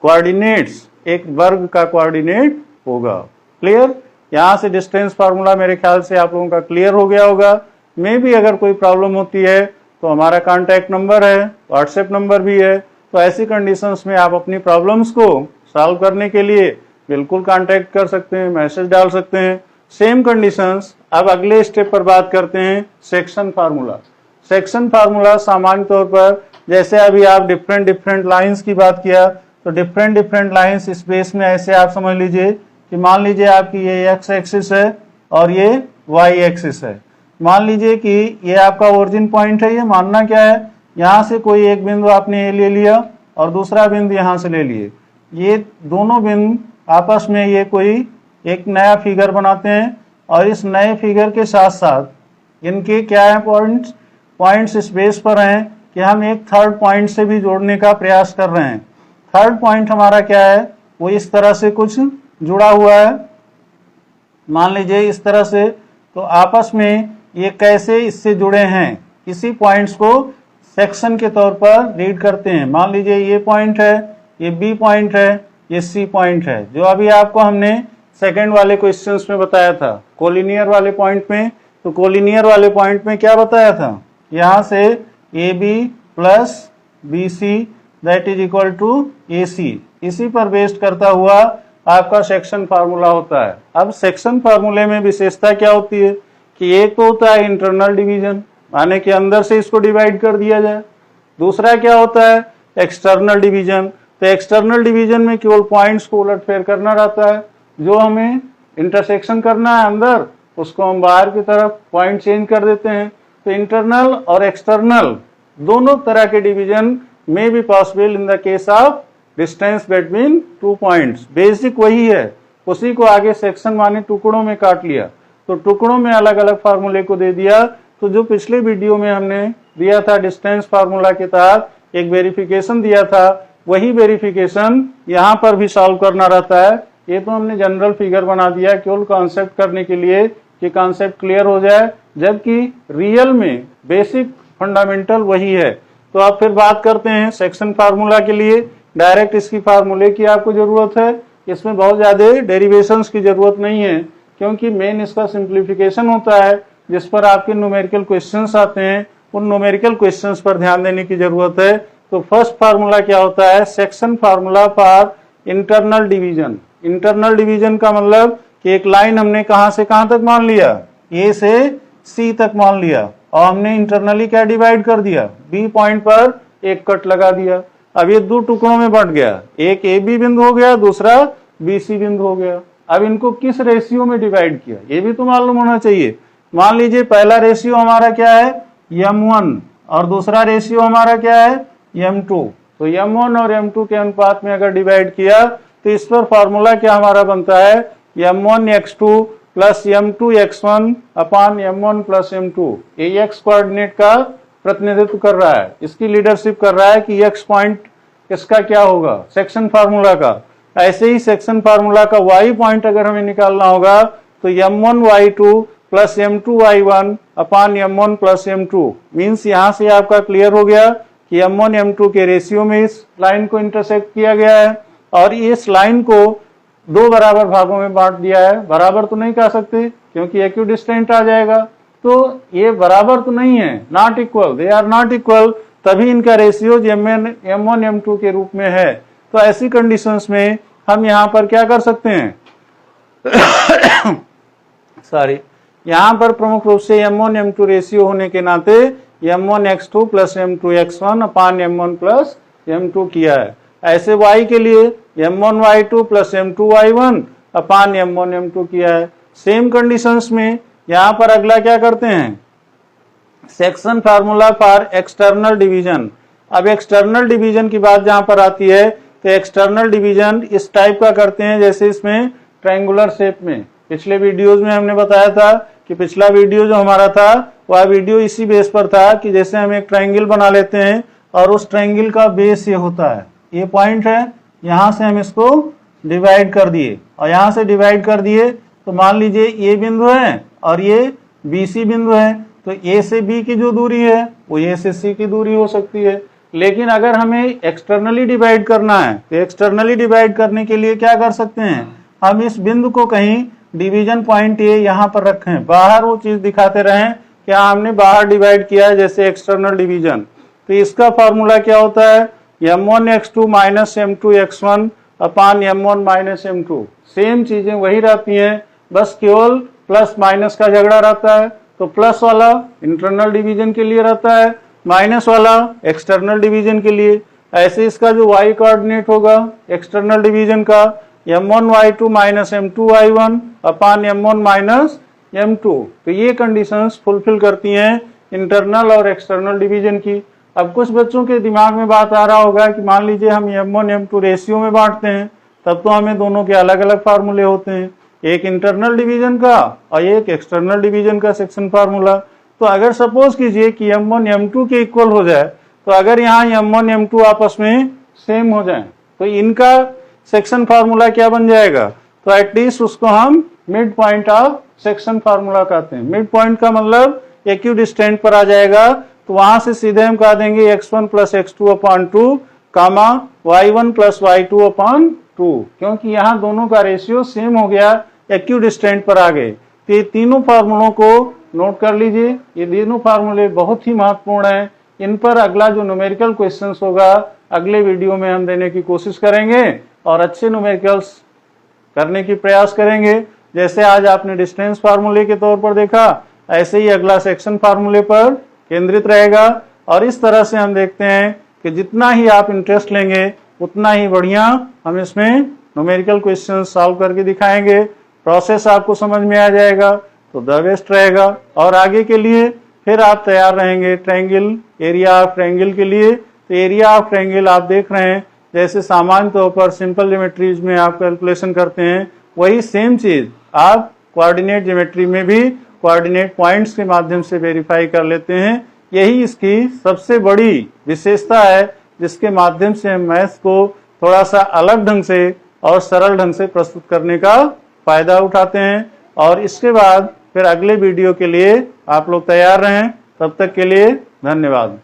कोऑर्डिनेट्स एक वर्ग का कोऑर्डिनेट होगा। क्लियर, यहां से डिस्टेंस फार्मूला मेरे ख्याल से आप लोगों का क्लियर हो गया होगा। में भी अगर कोई प्रॉब्लम होती है तो हमारा कॉन्टैक्ट नंबर है, व्हाट्सएप नंबर भी है, तो ऐसी कंडीशंस में आप अपनी प्रॉब्लम्स को सॉल्व करने के लिए बिल्कुल कांटेक्ट कर सकते हैं, मैसेज डाल सकते हैं। सेम कंडीशंस अब अगले स्टेप पर बात करते हैं, सेक्शन फार्मूला। सेक्शन फार्मूला सामान्य तौर पर जैसे अभी आप डिफरेंट लाइंस की बात किया, तो डिफरेंट लाइंस इस बेस में ऐसे आप समझ लीजिए कि मान लीजिए आपकी ये एक्स एक्सिस है और ये वाई एक्सिस है। मान लीजिए कि ये आपका ओरिजिन पॉइंट है, ये मानना क्या है, यहाँ से कोई एक बिंदु आपने ये ले लिया और दूसरा बिंदु यहाँ से ले लिए, ये दोनों बिंदु आपस में ये कोई एक नया फिगर बनाते हैं, और इस नए फिगर के साथ साथ इनके क्या है पॉइंट्स इस बेस पर हैं कि हम एक थर्ड पॉइंट से भी जोड़ने का प्रयास कर रहे हैं। थर्ड पॉइंट हमारा क्या है, वो इस तरह से कुछ जुड़ा हुआ है, मान लीजिए इस तरह से। तो आपस में ये कैसे इससे जुड़े हैं, इसी पॉइंट्स को सेक्शन के तौर पर रीड करते हैं। मान लीजिए ये पॉइंट है, ये बी पॉइंट है, ये सी पॉइंट है, जो अभी आपको हमने सेकंड वाले क्वेश्चंस में बताया था कोलिनियर वाले पॉइंट में। तो कोलिनियर वाले पॉइंट में क्या बताया था, यहाँ से A B plus B C that is equal to A C, इसी पर बेस्ड करता हुआ आपका सेक्शन फार्मूला होता है। अब सेक्शन फार्मूले में विशेषता क्या होती है कि एक तो होता है इंटरनल डिवीजन, माने कि अंदर से इसको डिवाइड कर दिया जाए। दूसरा क्या होता है एक्सटर्नल डिवीजन। तो एक्सटर्नल डिवीजन में केवल पॉइंट्स को उलटफेर करना रहता है, जो हमें इंटरसेक्शन करना है अंदर उसको हम बाहर की तरफ पॉइंट चेंज कर देते हैं। तो इंटरनल और एक्सटर्नल दोनों तरह के डिवीजन में भी possible in the case of distance between two points. Basic वही है, उसी को आगे सेक्शन माने टुकड़ों में काट लिया, तो टुकड़ों में अलग अलग फार्मूले को दे दिया। तो जो पिछले वीडियो में हमने दिया था डिस्टेंस फार्मूला के तहत एक वेरिफिकेशन दिया था, वही वेरिफिकेशन यहाँ पर भी सॉल्व करना रहता है। ये तो हमने जनरल फिगर बना दिया केवल कॉन्सेप्ट करने के लिए कि कॉन्सेप्ट क्लियर हो जाए, जबकि रियल में बेसिक फंडामेंटल वही है। तो अब फिर बात करते हैं सेक्शन फार्मूला के लिए। डायरेक्ट इसकी फार्मूले की आपको जरूरत है, इसमें बहुत ज्यादा डेरिवेशंस की जरूरत नहीं है, क्योंकि मेन इसका सिंप्लीफिकेशन होता है जिस पर आपके न्यूमेरिकल क्वेश्चंस आते हैं। उन न्यूमेरिकल क्वेश्चंस पर ध्यान देने की जरूरत है। तो फर्स्ट फार्मूला क्या होता है section formula for internal division. Internal division का मतलब कि एक लाइन हमने कहां से कहां तक मान लिया, ए से सी तक मान लिया, और हमने इंटरनली क्या डिवाइड कर दिया, बी पॉइंट पर एक कट लगा दिया। अब ये दो टुकड़ों में बंट गया, एक ए बी बिंदु हो गया, दूसरा बी सी बिंदु हो गया। अब इनको किस रेशियो में डिवाइड किया ये भी तो मालूम होना चाहिए। मान लीजिए पहला रेशियो हमारा क्या है m1 और दूसरा रेशियो हमारा क्या है m2। तो m1 और m2 के अनुपात में अगर डिवाइड किया तो इस पर फॉर्मूला क्या हमारा बनता है m1x2 प्लस m2x1 अपान m1 प्लस m2। ये x कोऑर्डिनेट का प्रतिनिधित्व कर रहा है, इसकी लीडरशिप कर रहा है कि x पॉइंट इसका क्या होगा सेक्शन फार्मूला का। ऐसे ही सेक्शन फार्मूला का y पॉइंट अगर हमें निकालना होगा तो m1y2 प्लस m2y1 अपान m1 प्लस m2। मीन्स यहां से आपका क्लियर हो गया कि m1 m2 के रेशियो में इस लाइन को इंटरसेक्ट किया गया है, और इस लाइन को दो बराबर भागों में बांट दिया है। बराबर तो नहीं कह सकते क्योंकि इक्विडिस्टेंट आ जाएगा, तो ये बराबर तो नहीं है, not equal, they are not equal, तभी इनका रेशियो m1 m2 के रूप में है। तो ऐसी कंडीशंस में हम यहाँ पर क्या कर सकते हैं सॉरी, यहाँ पर प्रमुख रूप से m1 m2 रेशियो होने के नाते m1x2 प्लस m2x1 अपान m1 प्लस m2 किया है। ऐसे y के लिए m1y2 प्लस m2y1 अपान m1 m2 किया है। सेम कंडीशंस में यहाँ पर अगला क्या करते हैं section formula for external division. अब एक्सटर्नल डिवीजन की बात जहां पर आती है तो एक्सटर्नल डिवीजन इस टाइप का करते हैं जैसे इसमें ट्रायंगुलर शेप में। पिछले वीडियोस में हमने बताया था कि पिछला वीडियो जो हमारा था वह वीडियो इसी बेस पर था कि जैसे हम एक ट्रायंगल बना लेते हैं और उस ट्रायंगल का बेस ये होता है, ये पॉइंट है, यहां से हम इसको डिवाइड कर दिए और यहां से डिवाइड कर दिए तो मान लीजिए ये बिंदु है और ये बी सी बिंदु है, तो ए से बी की जो दूरी है वो ए से सी की दूरी हो सकती है। लेकिन अगर हमें एक्सटर्नली डिवाइड करना है तो एक्सटर्नली डिवाइड करने के लिए क्या कर सकते हैं, हम इस बिंदु को कहीं डिवीजन पॉइंट ए यहाँ पर रखें, बाहर वो चीज दिखाते रहें कि हमने बाहर डिवाइड किया है जैसे एक्सटर्नल डिवीजन। तो इसका फॉर्मूला क्या होता है m1x2 माइनस m2x1 अपान m1 माइनस m2। सेम चीजें वही रहती हैं, बस केवल प्लस माइनस का झगड़ा रहता है। तो प्लस वाला इंटरनल डिवीजन के लिए रहता है, माइनस वाला एक्सटर्नल डिवीजन के लिए। ऐसे इसका जो y कोऑर्डिनेट होगा एक्सटर्नल डिवीजन का m1y2 माइनस m2y1 अपान m1 माइनस m2। तो ये कंडीशंस फुलफिल करती हैं इंटरनल और एक्सटर्नल डिवीजन की। अब कुछ बच्चों के दिमाग में बात आ रहा होगा कि मान लीजिए हम m1 m2 रेशियो में बांटते हैं, तब तो हमें दोनों के अलग अलग फार्मूले होते हैं, एक इंटरनल डिवीजन का और एक एक्सटर्नल डिवीजन का सेक्शन फार्मूला। तो अगर सपोज कीजिए कि m1 m2 के इक्वल हो जाए, तो अगर यहाँ m1 m2 आपस में सेम हो जाए तो इनका सेक्शन फार्मूला क्या बन जाएगा, तो एटलीस्ट उसको हम mid point of section formula कहते हैं। मिड पॉइंट का मतलब इक्विडिस्टेंट पर आ जाएगा, तो वहां से सीधे हम कह देंगे x1 प्लस x2 अपान 2 कामा y1 प्लस y2 अपान 2, क्योंकि यहाँ दोनों का रेशियो सेम हो गया, इक्विडिस्टेंट पर आ गए। तो ये तीनों फार्मूलों को नोट कर लीजिए, ये तीनों फार्मूले बहुत ही महत्वपूर्ण हैं। इन पर अगला जो न्यूमेरिकल क्वेश्चंस होगा अगले वीडियो में हम देने की कोशिश करेंगे, और अच्छे न्यूमेरिकल्स करने की प्रयास करेंगे। जैसे आज आपने डिस्टेंस फार्मूले के तौर पर देखा, ऐसे ही अगला सेक्शन फार्मूले पर केंद्रित रहेगा। और इस तरह से हम देखते हैं कि जितना ही आप इंटरेस्ट लेंगे उतना ही बढ़िया हम इसमें न्यूमेरिकल क्वेश्चन सॉल्व करके दिखाएंगे। प्रोसेस आपको समझ में आ जाएगा तो द बेस्ट रहेगा। और आगे के लिए फिर आप तैयार रहेंगे ट्रायंगल, एरिया ऑफ ट्रायंगल के लिए। तो एरिया ऑफ ट्रायंगल आप देख रहे हैं, जैसे सामान्य तौर पर सिंपल ज्योमेट्रीज में आप कैलकुलेशन करते हैं, वही सेम चीज आप कोऑर्डिनेट ज्योमेट्री में भी कोऑर्डिनेट पॉइंट्स के माध्यम से वेरीफाई कर लेते हैं। यही इसकी सबसे बड़ी विशेषता है, जिसके माध्यम से हम मैथ्स को थोड़ा सा अलग ढंग से और सरल ढंग से प्रस्तुत करने का फायदा उठाते हैं। और इसके बाद फिर अगले वीडियो के लिए आप लोग तैयार रहें। तब तक के लिए धन्यवाद।